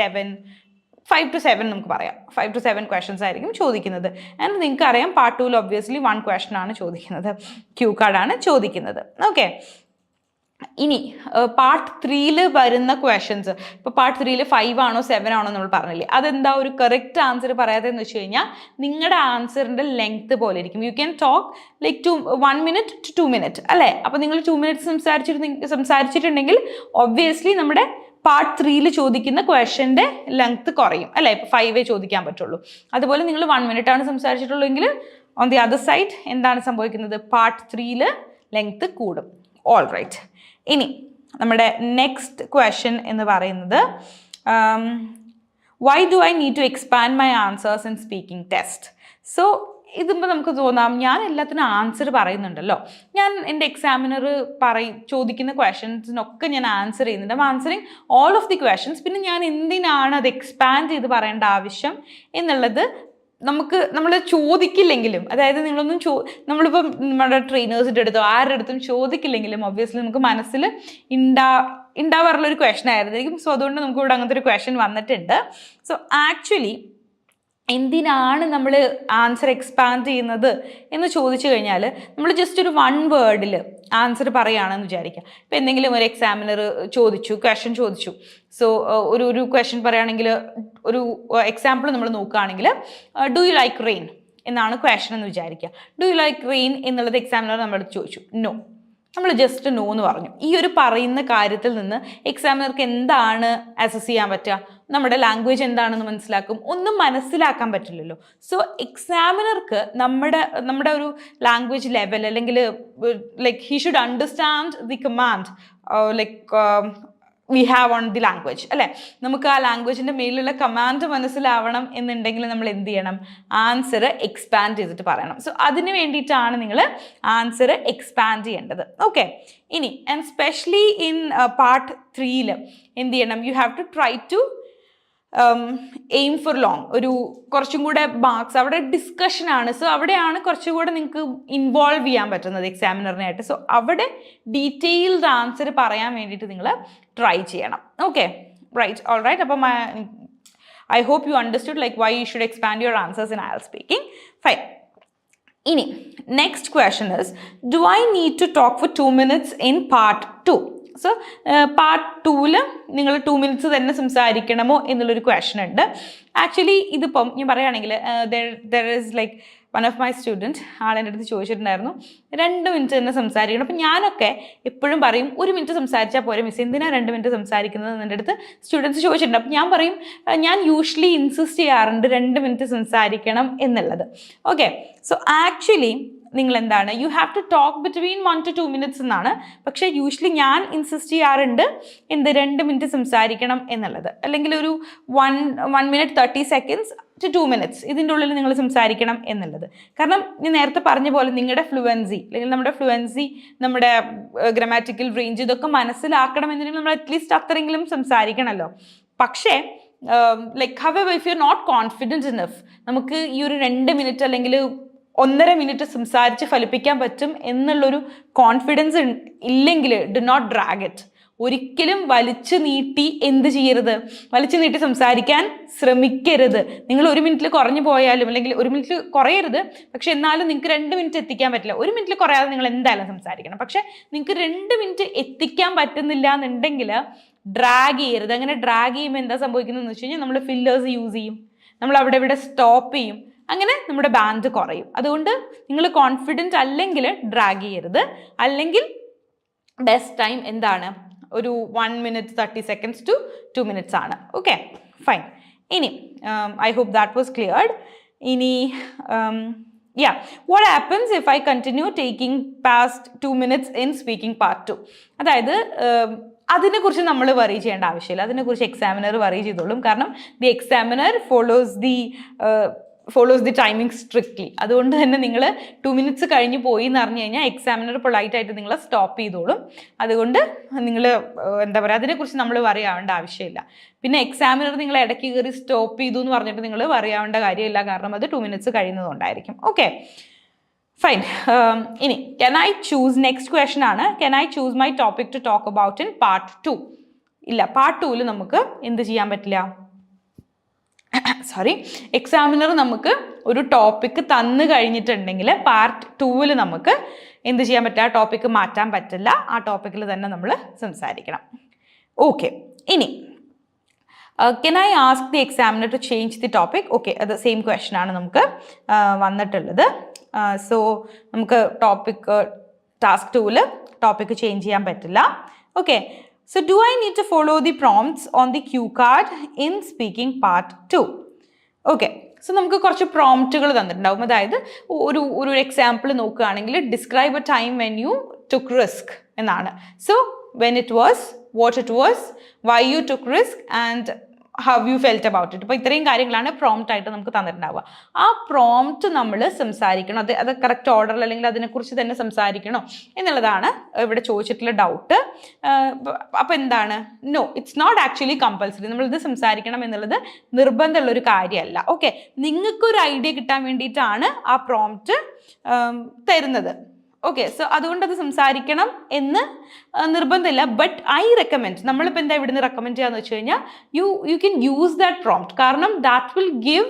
5 to 7 നമുക്ക് പറയാം. 5 to 7 ക്വസ്റ്റൻസ് ആയിരിക്കും ചോദിക്കുന്നത്. ആൻഡ് നിങ്ങൾക്ക് അറിയാം പാർട്ട് 2 ഒബ്വിയസ്ലി 1 ക്വസ്റ്റൻ ആണ് ചോദിക്കുന്നത്, ക്യൂ കാർഡാണ് ചോദിക്കുന്നത്. ഓക്കെ, ഇനി പാർട്ട് 3 വരുന്ന ക്വസ്റ്റൻസ്, ഇപ്പോൾ പാർട്ട് 3 5 ആണോ 7 ആണോ നമ്മൾ പറഞ്ഞില്ലേ, അതെന്താ ഒരു കറക്റ്റ് ആൻസർ പറയാതെന്ന് വെച്ച് കഴിഞ്ഞാൽ നിങ്ങളുടെ ആൻസറിൻ്റെ ലെങ്ത് പോലെ ഇരിക്കും. You can talk like 1 minute to 2 minutes അല്ലേ. അപ്പോൾ നിങ്ങൾ 2 minutes സംസാരിച്ചിട്ടുണ്ടെങ്കിൽ ഒബ്വിയസ്ലി നമ്മുടെ പാർട്ട് 3 ചോദിക്കുന്ന ക്വസ്റ്റൻ്റെ ലെങ്ത് കുറയും അല്ലേ. ഇപ്പോൾ 5 ചോദിക്കാൻ പറ്റുള്ളൂ. അതുപോലെ നിങ്ങൾ 1 minute ആണ് സംസാരിച്ചിട്ടുള്ളെങ്കിൽ ഓൺ ദി അതർ സൈഡ് എന്താണ് സംഭവിക്കുന്നത്, പാർട്ട് 3 ലെങ്ത് കൂടും. ഓൾ റൈറ്റ്, ഇനി നമ്മുടെ നെക്സ്റ്റ് ക്വസ്റ്റൻ എന്ന് പറയുന്നത് why do I need to expand my answers in speaking test. So ഇതിപ്പോൾ നമുക്ക് തോന്നാം ഞാൻ എല്ലാത്തിനും ആൻസർ പറയുന്നുണ്ടല്ലോ, ഞാൻ എൻ്റെ എക്സാമിനർ ചോദിക്കുന്ന ക്വസ്റ്റൻസിനൊക്കെ ഞാൻ ആൻസർ ചെയ്യുന്നുണ്ട്, I answering all of the questions, പിന്നെ ഞാൻ എന്തിനാണ് അത് എക്സ്പാൻഡ് ചെയ്ത് പറയേണ്ട ആവശ്യം എന്നുള്ളത് നമ്മൾ ചോദിക്കില്ലെങ്കിലും, അതായത് നമ്മളിപ്പം നമ്മുടെ ട്രെയിനേഴ്സിൻ്റെ അടുത്തോ ആരുടെ അടുത്തും ചോദിക്കില്ലെങ്കിലും ഒബ്വിയസ്ലി നമുക്ക് മനസ്സിൽ ഉണ്ടാവാറുള്ളൊരു ക്വസ്റ്റൻ ആയിരുന്നിരിക്കും. സോ അതുകൊണ്ട് നമുക്ക് ഇവിടെ അങ്ങനത്തെ ഒരു ക്വസ്റ്റൻ വന്നിട്ടുണ്ട്. സോ ആക്ച്വലി എന്തിനാണ് നമ്മൾ ആൻസർ എക്സ്പാൻഡ് ചെയ്യുന്നത് എന്ന് ചോദിച്ചു കഴിഞ്ഞാൽ നമ്മൾ ജസ്റ്റ് ഒരു 1 വേർഡിൽ ആൻസർ പറയുകയാണെന്ന് വിചാരിക്കുക. ഇപ്പോൾ എന്തെങ്കിലും ഒരു എക്സാമിനർ ക്വസ്റ്റൻ ചോദിച്ചു. സോ ഒരു ക്വസ്റ്റൻ പറയുകയാണെങ്കിൽ ഒരു എക്സാമ്പിൾ നമ്മൾ നോക്കുകയാണെങ്കിൽ ഡു യു ലൈക്ക് റെയിൻ എന്നാണ് ക്വസ്റ്റൻ എന്ന് വിചാരിക്കുക. ഡു യു ലൈക്ക് റെയിൻ എന്നുള്ളത് എക്സാമിനർ നമ്മളോട് ചോദിച്ചു, നോ, നമ്മൾ ജസ്റ്റ് നോ എന്ന് പറഞ്ഞു. ഈ ഒരു പറയുന്ന കാര്യത്തിൽ നിന്ന് എക്സാമിനർക്ക് എന്താണ് അസസ് ചെയ്യാൻ പറ്റുക, നമ്മുടെ ലാംഗ്വേജ് എന്താണെന്ന് മനസ്സിലാക്കും, ഒന്നും മനസ്സിലാക്കാൻ പറ്റില്ലല്ലോ. സോ എക്സാമിനർക്ക് നമ്മുടെ ഒരു ലാംഗ്വേജ് ലെവൽ അല്ലെങ്കിൽ like he should understand the command like we have on the language അല്ലേ. നമുക്ക് ആ ലാംഗ്വേജിൻ്റെ മേലുള്ള കമാൻഡ് മനസ്സിലാവണം എന്നുണ്ടെങ്കിൽ നമ്മൾ എന്ത് ചെയ്യണം, ആൻസർ എക്സ്പാൻഡ് ചെയ്തിട്ട് പറയണം. സോ അതിന് വേണ്ടിയിട്ടാണ് നിങ്ങൾ ആൻസർ എക്സ്പാൻഡ് ചെയ്യേണ്ടത്. ഓക്കെ, ഇനി ആൻഡ് സ്പെഷ്യലി ഇൻ പാർട്ട് 3 എന്ത് ചെയ്യണം, you have to try to aim for long, ഒരു കുറച്ചും കൂടെ മാർക്സ് അവിടെ ഡിസ്കഷനാണ്. സോ അവിടെയാണ് കുറച്ചും കൂടെ നിങ്ങൾക്ക് ഇൻവോൾവ് ചെയ്യാൻ പറ്റുന്നത് എക്സാമിനറിനായിട്ട്. സോ അവിടെ ഡീറ്റെയിൽഡ് ആൻസർ പറയാൻ വേണ്ടിയിട്ട് നിങ്ങൾ ട്രൈ ചെയ്യണം. Okay, right, all right. അപ്പം I hope you understood like why you should expand your answers in IELTS speaking. Fine. ഇനി next question is do I need to talk for 2 minutes in part 2. So part 2 നിങ്ങൾ 2 minutes തന്നെ സംസാരിക്കണമോ എന്നുള്ളൊരു question ഉണ്ട്. Actually ഇതിപ്പം ഞാൻ പറയുകയാണെങ്കിൽ there is like one of my student ആളെൻ്റെ അടുത്ത് ചോദിച്ചിട്ടുണ്ടായിരുന്നു 2 minutes തന്നെ സംസാരിക്കണം. അപ്പം ഞാനൊക്കെ എപ്പോഴും പറയും 1 minute സംസാരിച്ചാൽ പോരെ മിസ്, എന്തിനാണ് 2 minute സംസാരിക്കുന്നത് എൻ്റെ അടുത്ത് സ്റ്റുഡൻസ് ചോദിച്ചിട്ടുണ്ട്. അപ്പം ഞാൻ പറയും ഞാൻ യൂഷ്വലി ഇൻസിസ്റ്റ് ചെയ്യാറുണ്ട് 2 minute സംസാരിക്കണം എന്നുള്ളത്. ഓക്കെ, സോ ആക്ച്വലി നിങ്ങൾ എന്താണ് you have to talk between 1 to 2 minutes എന്നാണ്. പക്ഷേ യൂഷ്വലി ഞാൻ ഇൻസിസ്റ്റ് ചെയ്യാറുണ്ട് 2 minute സംസാരിക്കണം എന്നുള്ളത്, അല്ലെങ്കിൽ ഒരു 1 minute 30 seconds to 2 minutes ഇതിൻ്റെ ഉള്ളിൽ നിങ്ങൾ സംസാരിക്കണം എന്നുള്ളത്. കാരണം ഞാൻ നേരത്തെ പറഞ്ഞ പോലെ നിങ്ങളുടെ ഫ്ലുവൻസി അല്ലെങ്കിൽ നമ്മുടെ ഫ്ലുവൻസി, നമ്മുടെ ഗ്രാമാറ്റിക്കൽ റേഞ്ച് ഇതൊക്കെ മനസ്സിലാക്കണം എന്നുണ്ടെങ്കിൽ നമ്മൾ അറ്റ്ലീസ്റ്റ് അത്രയെങ്കിലും സംസാരിക്കണമല്ലോ. പക്ഷേ like however if you are not confident enough, നമുക്ക് ഈ ഒരു 2 minute അല്ലെങ്കിൽ 1.5 minute സംസാരിച്ച് ഫലിപ്പിക്കാൻ പറ്റും എന്നുള്ളൊരു കോൺഫിഡൻസ് ഇല്ലെങ്കിൽ ഡു നോട്ട് ഡ്രാഗ് ഇറ്റ്. ഒരിക്കലും വലിച്ചു നീട്ടി എന്ത് ചെയ്യരുത്, വലിച്ചു നീട്ടി സംസാരിക്കാൻ ശ്രമിക്കരുത്. നിങ്ങൾ 1 മിനിറ്റിൽ കുറഞ്ഞു പോയാലും, അല്ലെങ്കിൽ 1 മിനിറ്റിൽ കുറയരുത്, പക്ഷെ എന്നാലും നിങ്ങൾക്ക് 2 മിനിറ്റ് എത്തിക്കാൻ പറ്റില്ല. 1 മിനിറ്റിൽ കുറയാതെ നിങ്ങൾ എന്തായാലും സംസാരിക്കണം. പക്ഷെ നിങ്ങൾക്ക് 2 മിനിറ്റ് എത്തിക്കാൻ പറ്റുന്നില്ല എന്നുണ്ടെങ്കിൽ ഡ്രാഗ് ചെയ്യരുത്. അങ്ങനെ ഡ്രാഗ് ചെയ്യുമ്പോൾ എന്താ സംഭവിക്കുന്നതെന്ന് വെച്ച് കഴിഞ്ഞാൽ നമ്മൾ ഫില്ലേഴ്സ് യൂസ് ചെയ്യും, നമ്മൾ അവിടെ ഇവിടെ സ്റ്റോപ്പ് ചെയ്യും, അങ്ങനെ നമ്മുടെ ബാൻഡ് കുറയും. അതുകൊണ്ട് നിങ്ങൾ കോൺഫിഡൻറ്റ് അല്ലെങ്കിൽ ഡ്രാഗ് ചെയ്യരുത്. അല്ലെങ്കിൽ ബെസ്റ്റ് ടൈം എന്താണ്, ഒരു 1 minute 30 seconds to 2 minutes ആണ്. Okay, fine. ഇനി I hope that was cleared. ഇനി what happens if I continue taking past 2 minutes in speaking part 2? അതായത് അതിനെക്കുറിച്ച് നമ്മൾ വറി ചെയ്യേണ്ട ആവശ്യമില്ല. അതിനെക്കുറിച്ച് എക്സാമിനർ വറി ചെയ്തോളും. കാരണം the examiner follows the timing strictly. അതുകൊണ്ട് തന്നെ നിങ്ങൾ 2 minutes കഴിഞ്ഞ് പോയി എന്ന് പറഞ്ഞു കഴിഞ്ഞാൽ എക്സാമിനർ പൊളൈറ്റായിട്ട് നിങ്ങളെ സ്റ്റോപ്പ് ചെയ്തോളും. അതുകൊണ്ട് നിങ്ങൾ എന്താ പറയുക, അതിനെക്കുറിച്ച് നമ്മൾ വറി ആവേണ്ട ആവശ്യമില്ല. പിന്നെ എക്സാമിനർ നിങ്ങൾ ഇടയ്ക്ക് കയറി സ്റ്റോപ്പ് ചെയ്തു എന്ന് പറഞ്ഞിട്ട് നിങ്ങൾ വറി ആവേണ്ട കാര്യമില്ല, കാരണം അത് 2 minutes കഴിയുന്നതുകൊണ്ടായിരിക്കും. Okay, fine. ഇനി can I choose, next question ആണ്, can I choose my topic to talk about in part 2? ഇല്ല, പാർട്ട് 2 നമുക്ക് എന്ത് ചെയ്യാൻ പറ്റില്ല, സോറി, എക്സാമിനർ നമുക്ക് ഒരു ടോപ്പിക്ക് തന്നു കഴിഞ്ഞിട്ടുണ്ടെങ്കിൽ പാർട്ട് 2 നമുക്ക് എന്ത് ചെയ്യാൻ പറ്റില്ല, ആ ടോപ്പിക്ക് മാറ്റാൻ പറ്റില്ല. ആ ടോപ്പിക്കിൽ തന്നെ നമ്മൾ സംസാരിക്കണം. ഓക്കെ, ഇനി can I ask the examiner to change the topic? Okay, അത് സെയിം ക്വസ്റ്റൻ ആണ് നമുക്ക് വന്നിട്ടുള്ളത്. സോ നമുക്ക് ടാസ്ക് 2 ടോപ്പിക്ക് ചേഞ്ച് ചെയ്യാൻ പറ്റില്ല. Okay, so do I need to follow the prompts on the cue card in speaking part 2? Okay, so നമുക്ക് കുറച്ച് പ്രോംപ്റ്റുകൾ തന്നിട്ടുണ്ടാവും. അതായത് ഒരു എക്സാമ്പിൾ നോക്കുകയാണെങ്കിൽ describe a time when you took risk എന്നാണ്. So when it was, what it was, why you took risk and how you felt about it. അപ്പോൾ ഇത്രയും കാര്യങ്ങളാണ് പ്രോംപ്റ്റ് ആയിട്ട് നമുക്ക് തന്നിട്ടുണ്ടാവുക. ആ പ്രോംപ്റ്റ് നമ്മൾ സംസാരിക്കണം, അത് കറക്റ്റ് ഓർഡറിൽ അല്ലെങ്കിൽ അതിനെക്കുറിച്ച് തന്നെ സംസാരിക്കണോ എന്നുള്ളതാണ് ഇവിടെ ചോദിച്ചിട്ടുള്ള ഡൗട്ട്. അപ്പോൾ എന്താണ്, no, it's not actually compulsory. നമ്മളിത് സംസാരിക്കണം എന്നുള്ളത് നിർബന്ധമുള്ളൊരു കാര്യമല്ല. ഓക്കെ, നിങ്ങൾക്കൊരു ഐഡിയ കിട്ടാൻ വേണ്ടിയിട്ടാണ് ആ പ്രോംപ്റ്റ് തരുന്നത്. ഓക്കെ, സോ അതുകൊണ്ട് അത് സംസാരിക്കണം എന്ന് നിർബന്ധമില്ല. ബട്ട് ഐ റെക്കമെൻഡ്, നമ്മളിപ്പോൾ എന്താ ഇവിടുന്ന് റെക്കമെൻഡ് ചെയ്യാന്ന് വെച്ച് കഴിഞ്ഞാൽ you can use that prompt. കാരണം that will give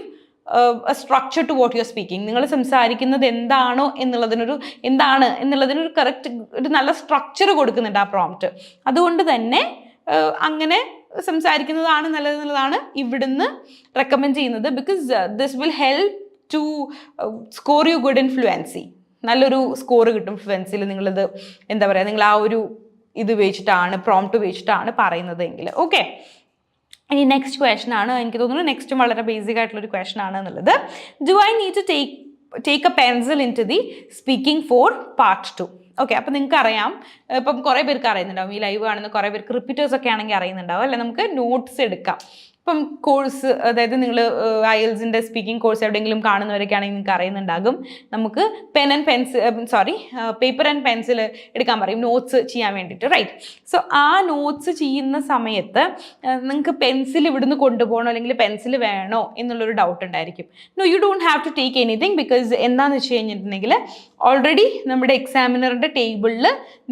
a structure to what you are speaking. നിങ്ങൾ സംസാരിക്കുന്നത് എന്താണ് എന്നുള്ളതിനൊരു കറക്റ്റ് ഒരു നല്ല സ്ട്രക്ചർ കൊടുക്കുന്നുണ്ട് ആ പ്രോംപ്റ്റ്. അതുകൊണ്ട് തന്നെ അങ്ങനെ സംസാരിക്കുന്നതാണ് നല്ലതെന്നുള്ളതാണ് ഇവിടുന്ന് റെക്കമെൻഡ് ചെയ്യുന്നത്. Because this will help to score you good in fluency. നല്ലൊരു സ്കോർ കിട്ടും ഫ്ലുവൻസിയിൽ. നിങ്ങളിത് എന്താ പറയുക, നിങ്ങൾ ആ ഒരു ഇത് ഉപയോഗിച്ചിട്ടാണ്, പ്രോംപ്റ്റ് ഉപയോഗിച്ചിട്ടാണ് പറയുന്നതെങ്കിൽ. ഓക്കെ, ഇനി നെക്സ്റ്റ് ക്വസ്റ്റൻ ആണ്. എനിക്ക് തോന്നുന്നു നെക്സ്റ്റും വളരെ ബേസിക് ആയിട്ടുള്ളൊരു ക്വസ്റ്റൻ ആണ് എന്നുള്ളത്. Do I need to take a pencil in to the speaking for part 2? ഓക്കെ, അപ്പോൾ നിങ്ങൾക്ക് അറിയാം, ഇപ്പം കുറേ പേർക്ക് അറിയുന്നുണ്ടാവും, ഈ ലൈവ് കാണുന്ന കുറേ പേർക്ക് റിപ്പീറ്റേഴ്സ് ഒക്കെ ആണെങ്കിൽ അറിയുന്നുണ്ടാവും അല്ലെ. നമുക്ക് നോട്ട്സ് എടുക്കാം. ഇപ്പം കോഴ്സ്, അതായത് നിങ്ങൾ IELTSന്റെ സ്പീക്കിംഗ് കോഴ്സ് എവിടെയെങ്കിലും കാണുന്നവരൊക്കെ ആണെങ്കിൽ നിങ്ങൾക്ക് അറിയുന്നുണ്ടാകും, നമുക്ക് പേപ്പർ ആൻഡ് പെൻസിൽ എടുക്കാൻ പറയും നോട്ട്സ് ചെയ്യാൻ വേണ്ടിയിട്ട്, റൈറ്റ്? സോ ആ നോട്ട്സ് ചെയ്യുന്ന സമയത്ത് നിങ്ങൾക്ക് പെൻസിൽ ഇവിടുന്ന് കൊണ്ടുപോകണോ അല്ലെങ്കിൽ പെൻസിൽ വേണോ എന്നുള്ളൊരു ഡൗട്ട് ഉണ്ടായിരിക്കും. No, you don't have to take anything. Because എന്താണെന്ന് വെച്ച് കഴിഞ്ഞിട്ടുണ്ടെങ്കിൽ ഓൾറെഡി നമ്മുടെ എക്സാമിനറിൻ്റെ ടേബിളിൽ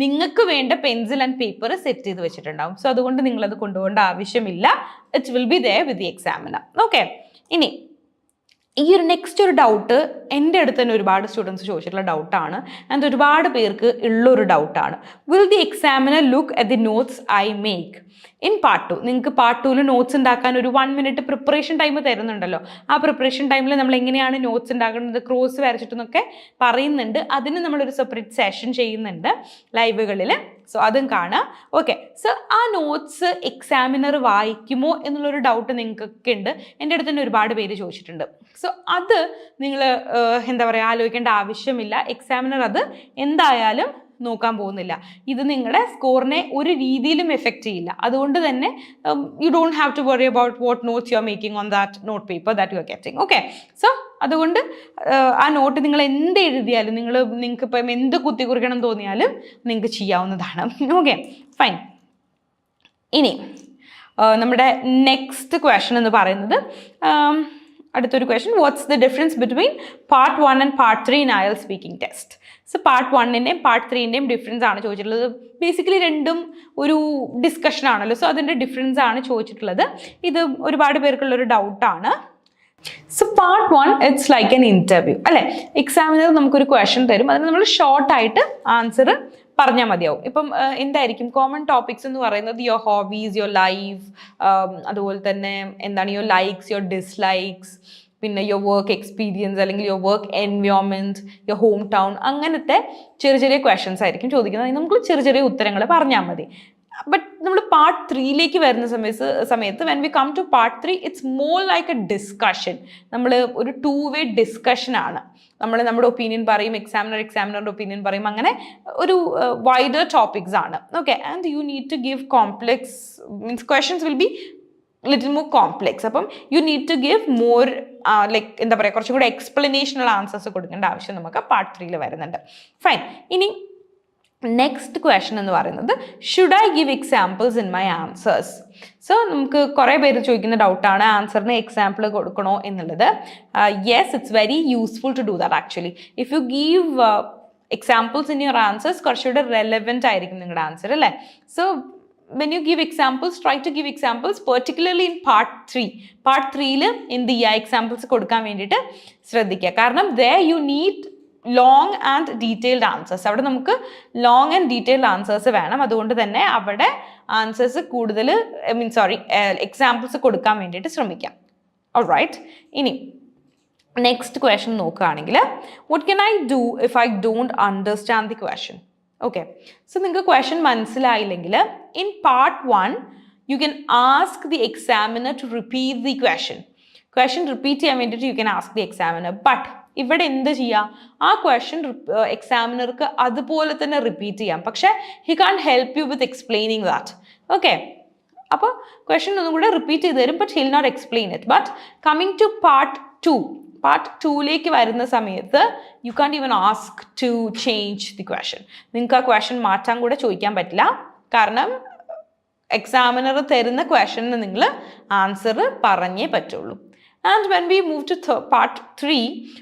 നിങ്ങൾക്ക് വേണ്ട പെൻസിൽ ആൻഡ് പേപ്പർ സെറ്റ് ചെയ്ത് വെച്ചിട്ടുണ്ടാവും. സോ അതുകൊണ്ട് നിങ്ങളത് കൊണ്ടുപോകേണ്ട ആവശ്യമില്ല. It will be there with the examiner. Okay, ഇനി ഈ ഒരു നെക്സ്റ്റ് ഒരു ഡൗട്ട് എൻ്റെ അടുത്ത് തന്നെ ഒരുപാട് സ്റ്റുഡൻസ് ചോദിച്ചിട്ടുള്ള ഡൗട്ടാണ്, ആൻഡ് ഒരുപാട് പേർക്ക് ഉള്ളൊരു ഡൗട്ടാണ്. Will the examiner look at the notes I make in part 2? നിങ്ങൾക്ക് പാർട്ട് 2 നോട്ട്സ് ഉണ്ടാക്കാൻ ഒരു 1 minute പ്രിപ്പറേഷൻ ടൈം തരുന്നുണ്ടല്ലോ. ആ പ്രിപ്പറേഷൻ ടൈമിൽ നമ്മൾ എങ്ങനെയാണ് നോട്ട്സ് ഉണ്ടാക്കുന്നത്, ക്രോസ് വരച്ചിട്ടെന്നൊക്കെ പറയുന്നുണ്ട്. അതിന് നമ്മളൊരു സെപ്പറേറ്റ് സെഷൻ ചെയ്യുന്നുണ്ട് ലൈവുകളിൽ. സോ അതും കാണാം. ഓക്കെ, സോ ആ നോട്ട്സ് എക്സാമിനർ വായിക്കുമോ എന്നുള്ളൊരു ഡൗട്ട് നിങ്ങൾക്കൊക്കെ ഉണ്ട്. എൻ്റെ അടുത്ത് തന്നെ ഒരുപാട് പേര് ചോദിച്ചിട്ടുണ്ട്. സോ അത് നിങ്ങൾ എന്താ പറയുക, ആലോചിക്കേണ്ട ആവശ്യമില്ല. എക്സാമിനർ അത് എന്തായാലും നോക്കാൻ പോകുന്നില്ല. ഇത് നിങ്ങളുടെ സ്കോറിനെ ഒരു രീതിയിലും എഫക്റ്റ് ചെയ്യില്ല. അതുകൊണ്ട് തന്നെ you don't have to worry about what notes you are making on that note paper that you are getting. Okay, so അതുകൊണ്ട് ആ നോട്ട് നിങ്ങൾ എന്ത് എഴുതിയാലും, നിങ്ങൾക്ക് ഇപ്പം എന്ത് കുത്തി കുറിക്കണം തോന്നിയാലും നിങ്ങൾക്ക് ചെയ്യാവുന്നതാണ്. Okay, fine. ഇനി നമ്മുടെ നെക്സ്റ്റ് ക്വസ്റ്റൻ എന്ന് പറയുന്നത്, അടുത്തൊരു question, what's the difference between part 1 and part 3 in IELTS speaking test? So part 1ൻ്റെയും പാർട്ട് 3ൻ്റെയും ഡിഫറൻസ് ആണ് ചോദിച്ചിട്ടുള്ളത്. ബേസിക്കലി രണ്ടും ഒരു ഡിസ്കഷൻ ആണല്ലോ, സോ അതിൻ്റെ ഡിഫറൻസ് ആണ് ചോദിച്ചിട്ടുള്ളത്. ഇത് ഒരുപാട് പേർക്കുള്ളൊരു ഡൗട്ടാണ്. So part 1 it's like an interview അല്ലേ. എക്സാമിനർ നമുക്കൊരു ക്വസ്റ്റൻ തരും, അതിന് നമ്മൾ ഷോർട്ടായിട്ട് ആൻസർ പറഞ്ഞാൽ മതിയാവും. ഇപ്പം എന്തായിരിക്കും കോമൺ ടോപ്പിക്സ് എന്ന് പറയുന്നത് യുവർ ഹോബീസ്, യുവർ ലൈഫ്, അതുപോലെ തന്നെ എന്താണ് യുവർ ലൈക്സ്, യുവർ ഡിസ്ലൈക്സ്, പിന്നെ യുവർ വർക്ക് എക്സ്പീരിയൻസ് അല്ലെങ്കിൽ your work environment, your home town, അങ്ങനത്തെ ചെറിയ ചെറിയ ക്വസ്റ്റൻസ് ആയിരിക്കും ചോദിക്കുന്നത്. നമുക്ക് ചെറിയ ചെറിയ ഉത്തരങ്ങൾ പറഞ്ഞാൽ മതി. ബട്ട് നമ്മൾ പാർട്ട് 3യിലേക്ക് വരുന്ന സമയത്ത് when we come to part 3 it's more like a discussion. നമ്മൾ ഒരു 2-way ഡിസ്കഷനാണ്. നമ്മൾ നമ്മുടെ ഒപ്പീനിയൻ പറയും, എക്സാമിനറുടെ ഒപ്പീനിയൻ പറയും, അങ്ങനെ ഒരു വൈഡർ ടോപ്പിക്സ് ആണ്. Okay, and you need to give complex means questions will be little more complex. അപ്പം you need to give more like എന്താ പറയുക, കുറച്ചും കൂടെ എക്സ്പ്ലനേഷണൽ ആൻസേഴ്സ് കൊടുക്കേണ്ട ആവശ്യം നമുക്ക് പാർട്ട് 3യിൽ വരുന്നുണ്ട്. ഫൈൻ. ഇനി നെക്സ്റ്റ് ക്വസ്റ്റൻ എന്ന് പറയുന്നത് should I give examples in my answers. So നമുക്ക് കുറേ പേര് ചോദിക്കുന്ന ഡൗട്ടാണ് ആൻസറിന് എക്സാമ്പിൾ കൊടുക്കണോ എന്നുള്ളത്. Yes, it's very useful to do that actually. If you give examples in your answers കുറച്ചുകൂടെ റെലവെൻ്റ് ആയിരിക്കും നിങ്ങളുടെ ആൻസർ അല്ലേ. So when you give examples, try to give examples particularly in part 3. Part 3യിൽ എന്ത് ചെയ്യുക, examples കൊടുക്കാൻ വേണ്ടിയിട്ട് ശ്രദ്ധിക്കുക. കാരണം there you need long and detailed answers. അവിടെ നമുക്ക് long and detailed answers വേണം. അതുകൊണ്ട് തന്നെ അവിടെ ആൻസേഴ്സ് കൂടുതൽ എക്സാമ്പിൾസ് കൊടുക്കാൻ വേണ്ടിയിട്ട് ശ്രമിക്കാം. ഓൾറൈറ്റ്. ഇനി നെക്സ്റ്റ് ക്വസ്റ്റൻ നോക്കുകയാണെങ്കിൽ what can I do if I don't understand the question? Okay, so നിങ്ങൾക്ക് ക്വസ്റ്റൻ മനസ്സിലായില്ലെങ്കിൽ in part 1 you can ask the examiner to repeat the question repeat ചെയ്യാൻ വേണ്ടിയിട്ട് you can ask the examiner. But ഇവിടെ എന്ത് ചെയ്യാം, ആ question എക്സാമിനർക്ക് അതുപോലെ തന്നെ റിപ്പീറ്റ് ചെയ്യാം, പക്ഷേ he can help you with explaining that. Okay, അപ്പോൾ ക്വസ്റ്റൻ ഒന്നും കൂടെ റിപ്പീറ്റ് ചെയ്ത് തരും, but he'll not explain it. But coming to part 2ലേക്ക് വരുന്ന സമയത്ത് you can even ask to change the question. നിങ്ങൾക്ക് ആ ക്വസ്റ്റൻ മാറ്റാൻ കൂടെ ചോദിക്കാൻ പറ്റില്ല, കാരണം എക്സാമിനർ തരുന്ന ക്വസ്റ്റന് നിങ്ങൾ ആൻസർ പറഞ്ഞേ പറ്റുള്ളൂ. And when we move to part 3,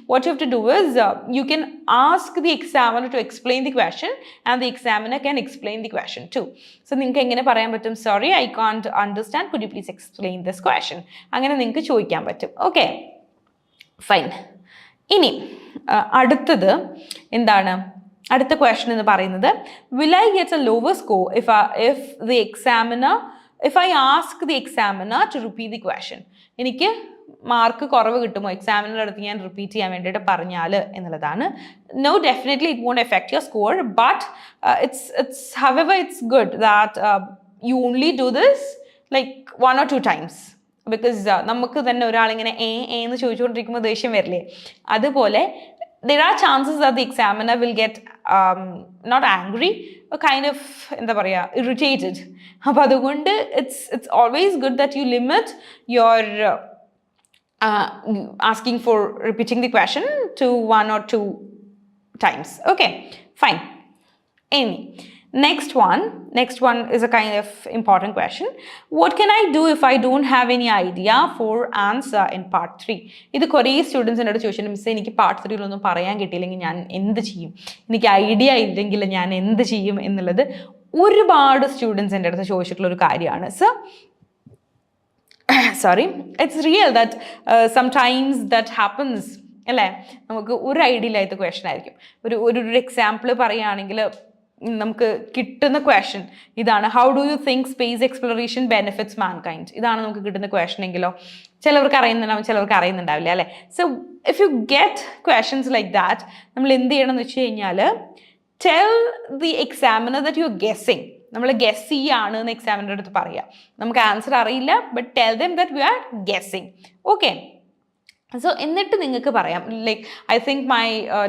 what you have to do is you can ask the examiner to explain the question and the examiner can explain the question too. So നിങ്ങൾക്ക് എങ്ങനെ പറയാൻ പറ്റും, sorry I can't understand, could you please explain this question? അങ്ങനെ നിങ്ങൾക്ക് ചോദിക്കാൻ പറ്റും. Okay, fine. ഇനി അടുത്തത് എന്താണ്, അടുത്ത ക്വസ്റ്റൻ എന്ന് പറയുന്നത് will I get a lower score if I ask the examiner to repeat the question? എനിക്ക് മാർക്ക് കുറവ് കിട്ടുമോ എക്സാമിനർ അടുത്ത് ഞാൻ റിപ്പീറ്റ് ചെയ്യാൻ വേണ്ടിയിട്ട് പറഞ്ഞാൽ എന്നുള്ളതാണ്. No, definitely it won't effect your score, but it's good that you only do this like 1 or 2 times. Because നമുക്ക് തന്നെ ഒരാളിങ്ങനെ എന്ന് ചോദിച്ചുകൊണ്ടിരിക്കുമ്പോൾ ദേഷ്യം വരില്ലേ, അതുപോലെ there are chances that the examiner will get not angry, kind of എന്താ പറയുക irritated. അപ്പോൾ അതുകൊണ്ട് it's always good that you limit your asking for repeating the question to 1 or 2 times. Okay, fine. Next one is a kind of important question. What can I do if I don't have any idea for answer in part 3? ഇത് കുറേ students എന്നോട് ചോദിച്ചു, മിസ്സേ എനിക്ക് part 3 പറയാൻ കിട്ടിയില്ലെങ്കിൽ ഞാൻ എന്ത് ചെയ്യും, എനിക്ക് ഐഡിയ ഇല്ലെങ്കിൽ ഞാൻ എന്ത് ചെയ്യും എന്നുള്ളത് ഒരുപാട് സ്റ്റുഡൻസ് എൻ്റെ അടുത്ത് ചോദിച്ചിട്ടുള്ള ഒരു കാര്യമാണ്. So sorry, it's real that sometimes that happens അല്ലേ. നമുക്ക് ഒരു ഐഡിയ ഇല്ലാത്ത ക്വസ്റ്റൻ ആയിരിക്കും. ഒരു എക്സാമ്പിൾ പറയുകയാണെങ്കിൽ നമുക്ക് കിട്ടുന്ന ക്വസ്റ്റൻ ഇതാണ്, how do you think space exploration benefits mankind? ഇതാണ് നമുക്ക് കിട്ടുന്ന ക്വസ്റ്റൻ എങ്കിലോ ചിലവർക്ക് അറിയുന്നുണ്ടാവും, ചിലവർക്ക് അറിയുന്നുണ്ടാവില്ല അല്ലേ. So if you get questions like that, നമ്മൾ എന്ത് ചെയ്യണം എന്ന് വെച്ച് കഴിഞ്ഞാൽ tell the examiner that you are guessing. നമ്മൾ ഗെസ് ചെയ്യാണ് എന്ന് എക്സാമിനറുടെ അടുത്ത് പറയുക, നമുക്ക് ആൻസർ അറിയില്ല, but tell them that we are guessing. Okay, so എന്നിട്ട് നിങ്ങൾക്ക് പറയാം like I think my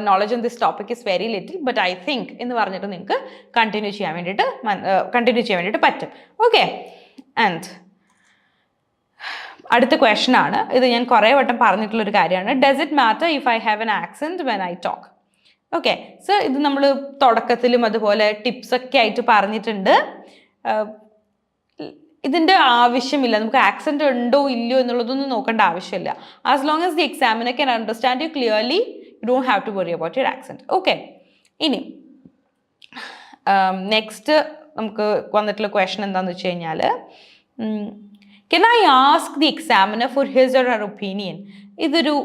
knowledge on this topic is very little but I think എന്ന് പറഞ്ഞിട്ട് നിങ്ങൾക്ക് കണ്ടിന്യൂ ചെയ്യാൻ വേണ്ടിയിട്ട് പറ്റും. ഓക്കെ, ആൻഡ് അടുത്ത ക്വസ്റ്റൻ ആണ്, ഇത് ഞാൻ കുറേ വട്ടം പറഞ്ഞിട്ടുള്ളൊരു കാര്യമാണ്. Does it matter if I have an accent when I talk? Okay, so ഇത് നമ്മൾ തുടക്കത്തിലും അതുപോലെ ടിപ്സൊക്കെ ആയിട്ട് പറഞ്ഞിട്ടുണ്ട്. ഇതിൻ്റെ ആവശ്യമില്ല, നമുക്ക് ആക്സെൻറ്റ് ഉണ്ടോ ഇല്ലയോ എന്നുള്ളതൊന്നും നോക്കേണ്ട ആവശ്യമില്ല. As long as the examiner can understand you clearly, you don't have to worry about your accent. Okay, ഇനി നെക്സ്റ്റ് നമുക്ക് വന്നിട്ടുള്ള ക്വസ്റ്റൻ എന്താണെന്ന് വെച്ച് കഴിഞ്ഞാൽ, can I ask the examiner for his or her opinion? ഇതൊരു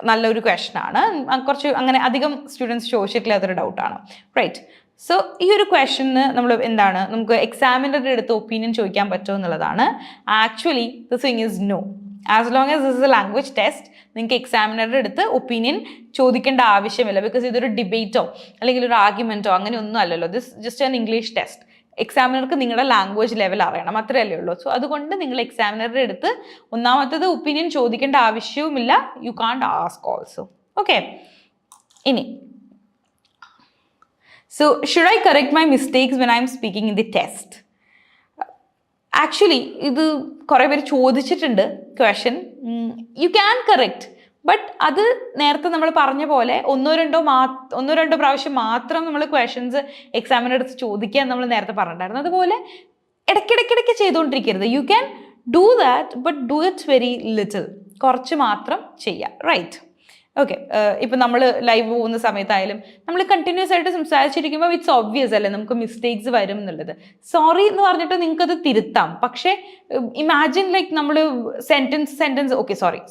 നല്ലൊരു ക്വസ്റ്റനാണ്, കുറച്ച് അങ്ങനെ അധികം സ്റ്റുഡൻസ് ചോദിച്ചിട്ടില്ലാത്തൊരു ഡൗട്ടാണ്, റൈറ്റ്? സോ ഈ ഒരു ക്വസ്റ്റന് നമ്മൾ എന്താണ്, നമുക്ക് എക്സാമിനറുടെ അടുത്ത് ഒപ്പീനിയൻ ചോദിക്കാൻ പറ്റുമോ എന്നുള്ളതാണ്. Actually the thing is no. As long as this is a language test, നിങ്ങൾക്ക് എക്സാമിനറുടെ അടുത്ത് ഒപ്പീനിയൻ ചോദിക്കേണ്ട ആവശ്യമില്ല. ബിക്കോസ് ഇതൊരു ഡിബേറ്റോ അല്ലെങ്കിൽ ഒരു ആർഗ്യുമെൻറ്റോ അങ്ങനെ ഒന്നും അല്ലല്ലോ. This just an English test. എക്സാമിനർക്ക് നിങ്ങളുടെ ലാംഗ്വേജ് ലെവൽ അറിയണം, അത്രയല്ലേ ഉള്ളൂ. സോ അതുകൊണ്ട് നിങ്ങൾ എക്സാമിനറുടെ അടുത്ത് ഒന്നാമത്തത് ഒപ്പീനിയൻ ചോദിക്കേണ്ട ആവശ്യവുമില്ല. You can't ask also. Okay, ഇനി so should I correct my mistakes when I am speaking in the test? Actually ഇത് കുറേ പേര് ചോദിച്ചിട്ടുണ്ട് question. You can correct, but അത് നേരത്തെ നമ്മൾ പറഞ്ഞ പോലെ ഒന്നോ രണ്ടോ പ്രാവശ്യം മാത്രം നമ്മൾ ക്വസ്റ്റൻസ് എക്സാമിൻ്റെ അടുത്ത് ചോദിക്കുക എന്ന് നമ്മൾ നേരത്തെ പറഞ്ഞിട്ടുണ്ടായിരുന്നു. അതുപോലെ ഇടയ്ക്കിടയ്ക്കിടയ്ക്ക് ചെയ്തുകൊണ്ടിരിക്കരുത്. You can do that, but do it very little. കുറച്ച് മാത്രം ചെയ്യുക, റൈറ്റ്? ഓക്കെ, ഇപ്പം നമ്മൾ ലൈവ് പോകുന്ന സമയത്തായാലും നമ്മൾ കണ്ടിന്യൂസ് ആയിട്ട് സംസാരിച്ചിരിക്കുമ്പോൾ ഇറ്റ്സ് ഒബ്വിയസ് അല്ലേ നമുക്ക് മിസ്റ്റേക്സ് വരും എന്നുള്ളത്. സോറി എന്ന് പറഞ്ഞിട്ട് നിങ്ങൾക്കത് തിരുത്താം. പക്ഷേ ഇമാജിൻ ലൈക്ക് നമ്മൾ സെൻറ്റൻസ് ഓക്കെ സോറി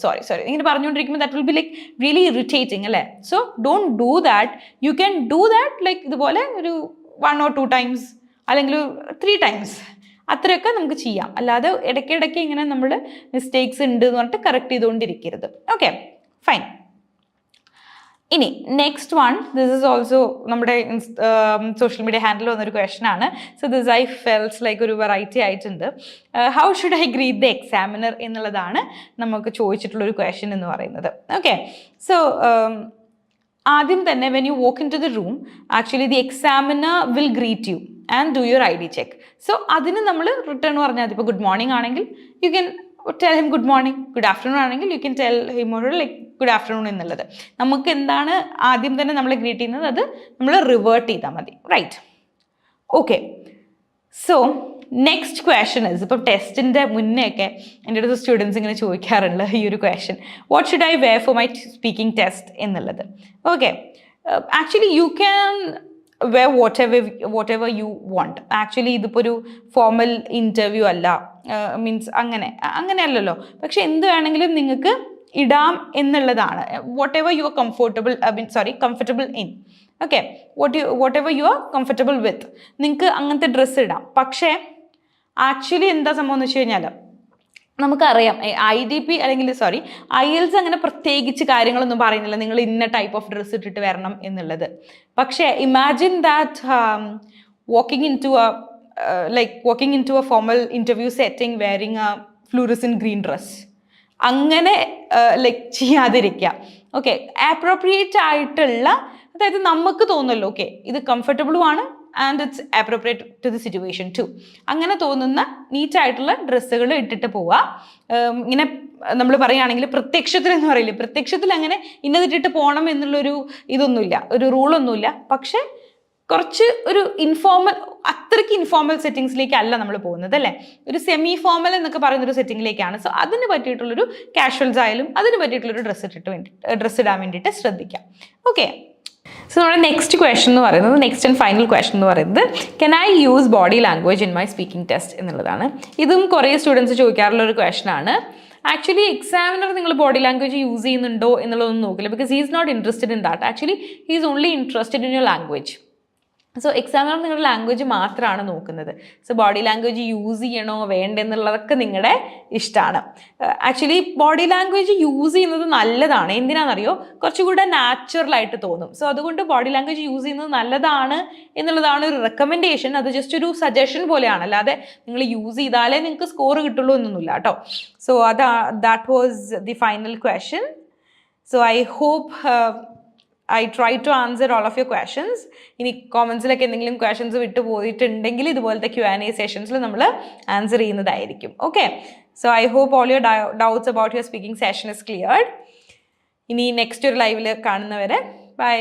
ഇങ്ങനെ പറഞ്ഞുകൊണ്ടിരിക്കുമ്പോൾ that will be like really irritating അല്ലേ? So don't do that. You can do that like ഇതുപോലെ ഒരു 1 or 2 times അല്ലെങ്കിൽ 3 times അത്രയൊക്കെ നമുക്ക് ചെയ്യാം. അല്ലാതെ ഇടയ്ക്കിടയ്ക്ക് ഇങ്ങനെ നമ്മൾ മിസ്റ്റേക്സ് ഉണ്ട് എന്ന് പറഞ്ഞിട്ട് കറക്റ്റ് ചെയ്തുകൊണ്ടിരിക്കരുത്. Okay, fine. ഇനി next one, this is also നമ്മുടെ സോഷ്യൽ മീഡിയ ഹാൻഡിൽ വന്നൊരു ക്വസ്റ്റൻ ആണ്. So this I feels like ഒരു വെറൈറ്റി ആയിട്ടുണ്ട്. How should I greet the examiner എന്നുള്ളതാണ് നമുക്ക് ചോദിച്ചിട്ടുള്ളൊരു ക്വസ്റ്റൻ എന്ന് പറയുന്നത്. ഓക്കെ, സോ ആദ്യം തന്നെ when you walk in to the room, actually the examiner will greet you and do your ID check. സോ അതിന് നമ്മൾ റിട്ടേൺ പറഞ്ഞാൽ ഇപ്പോൾ ഗുഡ് മോർണിംഗ് ആണെങ്കിൽ you can tell him good morning. Good afternoon ആണെങ്കിൽ you can tell him or like good afternoon എന്നുള്ളത്. നമുക്ക് എന്താണ് ആദ്യം തന്നെ നമ്മൾ ഗ്രീറ്റ് ചെയ്യുന്നത് അത് നമ്മൾ റിവേർട്ട് ചെയ്താൽ മതി, right? Okay, so next question is, ഇപ്പം ടെസ്റ്റിൻ്റെ മുന്നേ ഒക്കെ എൻ്റെ അടുത്ത് സ്റ്റുഡൻസ് ഇങ്ങനെ ചോദിക്കാറുണ്ട് ഈ ഒരു question, what should I wear for my speaking test എന്നുള്ളത്. Okay, actually you can wear whatever you want. Actually ഇതിപ്പോൾ ഒരു ഫോർമൽ ഇൻ്റർവ്യൂ അല്ല, മീൻസ് അങ്ങനെയല്ലല്ലോ. പക്ഷെ എന്ത് വേണമെങ്കിലും നിങ്ങൾക്ക് ഇടാം എന്നുള്ളതാണ്. whatever you are comfortable in. Okay, whatever you are comfortable with, നിങ്ങൾക്ക് അങ്ങനത്തെ ഡ്രസ്സ് ഇടാം. പക്ഷേ ആക്ച്വലി എന്താ സംഭവം എന്ന് വെച്ച് കഴിഞ്ഞാൽ നമുക്കറിയാം IDP അല്ലെങ്കിൽ IELTS അങ്ങനെ പ്രത്യേകിച്ച് കാര്യങ്ങളൊന്നും പറയുന്നില്ല നിങ്ങൾ ഇന്ന ടൈപ്പ് ഓഫ് ഡ്രസ്സ് ഇട്ടിട്ട് വരണം എന്നുള്ളത്. പക്ഷേ imagine that walking in to a formal interview setting wearing a fluorescent green dress. അങ്ങനെ ലൈക്ക് ചെയ്യാതിരിക്കുക. ഓക്കെ, ആപ്രോപ്രിയേറ്റ് ആയിട്ടുള്ള, അതായത് നമുക്ക് തോന്നുമല്ലോ ഓക്കെ ഇത് കംഫർട്ടബിളുമാണ് and it's appropriate to the situation too. അങ്ങനെ തോന്നുന്ന നീറ്റായിട്ടുള്ള ഡ്രസ്സുകൾ ഇട്ടിട്ട് പോവുക. ഇങ്ങനെ നമ്മൾ പറയുകയാണെങ്കിൽ പ്രത്യക്ഷത്തിൽ എന്ന് പറയില്ലേ, പ്രത്യക്ഷത്തിൽ അങ്ങനെ ഇന്നതിട്ടിട്ട് പോകണം എന്നുള്ളൊരു ഇതൊന്നുമില്ല, ഒരു റൂളൊന്നുമില്ല. പക്ഷെ കുറച്ച് ഒരു അത്രയ്ക്ക് ഇൻഫോർമൽ സെറ്റിങ്സിലേക്കല്ല നമ്മൾ പോകുന്നത് അല്ലേ, ഒരു സെമി ഫോർമൽ എന്നൊക്കെ പറയുന്നൊരു സെറ്റിങ്ങിലേക്കാണ്. സോ അതിന് പറ്റിയിട്ടുള്ളൊരു കാഷ്വൽസ് ആയാലും അതിന് പറ്റിയിട്ടുള്ളൊരു ഡ്രസ്സ് ഇടാൻ വേണ്ടിയിട്ട് ശ്രദ്ധിക്കാം. ഓക്കെ, സോ നമ്മുടെ നെക്സ്റ്റ് ക്വസ്റ്റൻ എന്ന് പറയുന്നത്, നെക്സ്റ്റ് ആൻഡ് ഫൈനൽ ക്വസ്റ്റൻ എന്ന് പറയുന്നത്, can I use body language in my speaking test എന്നുള്ളതാണ്. ഇതും കുറേ സ്റ്റുഡൻസ് ചോദിക്കാറുള്ള ഒരു ക്വസ്റ്റൻ ആണ്. ആക്ച്വലി എക്സാമിനർ നിങ്ങൾ ബോഡി ലാംഗ്വേജ് യൂസ് ചെയ്യുന്നുണ്ടോ എന്നുള്ളതൊന്നും നോക്കില്ല, because he is not interested in that. Actually he is only interested in your language. So examiner നിങ്ങളുടെ ലാംഗ്വേജ് മാത്രമാണ് നോക്കുന്നത്. സോ ബോഡി ലാംഗ്വേജ് യൂസ് ചെയ്യണോ വേണ്ടെന്നുള്ളതൊക്കെ നിങ്ങളുടെ ഇഷ്ടമാണ്. ആക്ച്വലി ബോഡി ലാംഗ്വേജ് യൂസ് ചെയ്യുന്നത് നല്ലതാണ്. എന്തിനാണെന്നറിയോ, കുറച്ചുകൂടെ നാച്ചുറലായിട്ട് തോന്നും. സോ അതുകൊണ്ട് ബോഡി ലാംഗ്വേജ് യൂസ് ചെയ്യുന്നത് നല്ലതാണ് എന്നുള്ളതാണ് ഒരു റെക്കമെൻഡേഷൻ. അത് ജസ്റ്റ് ഒരു സജഷൻ പോലെയാണ്, അല്ലാതെ നിങ്ങൾ യൂസ് ചെയ്താലേ നിങ്ങൾക്ക് സ്കോർ കിട്ടുള്ളൂ എന്നൊന്നുമില്ല കേട്ടോ. So that was the final question. So I hope I try to answer all of your questions. ഇനി കോമൻസിലൊക്കെ എന്തെങ്കിലും ക്വസ്റ്റൻസ് വിട്ടു പോയിട്ടുണ്ടെങ്കിൽ ഇതുപോലത്തെ Q&A സെഷൻസിൽ നമ്മൾ ആൻസർ ചെയ്യുന്നതായിരിക്കും. Okay, so I hope all your doubts about your speaking session is cleared. ഇനി next ഒരു ലൈവിൽ കാണുന്നവരെ ബൈ.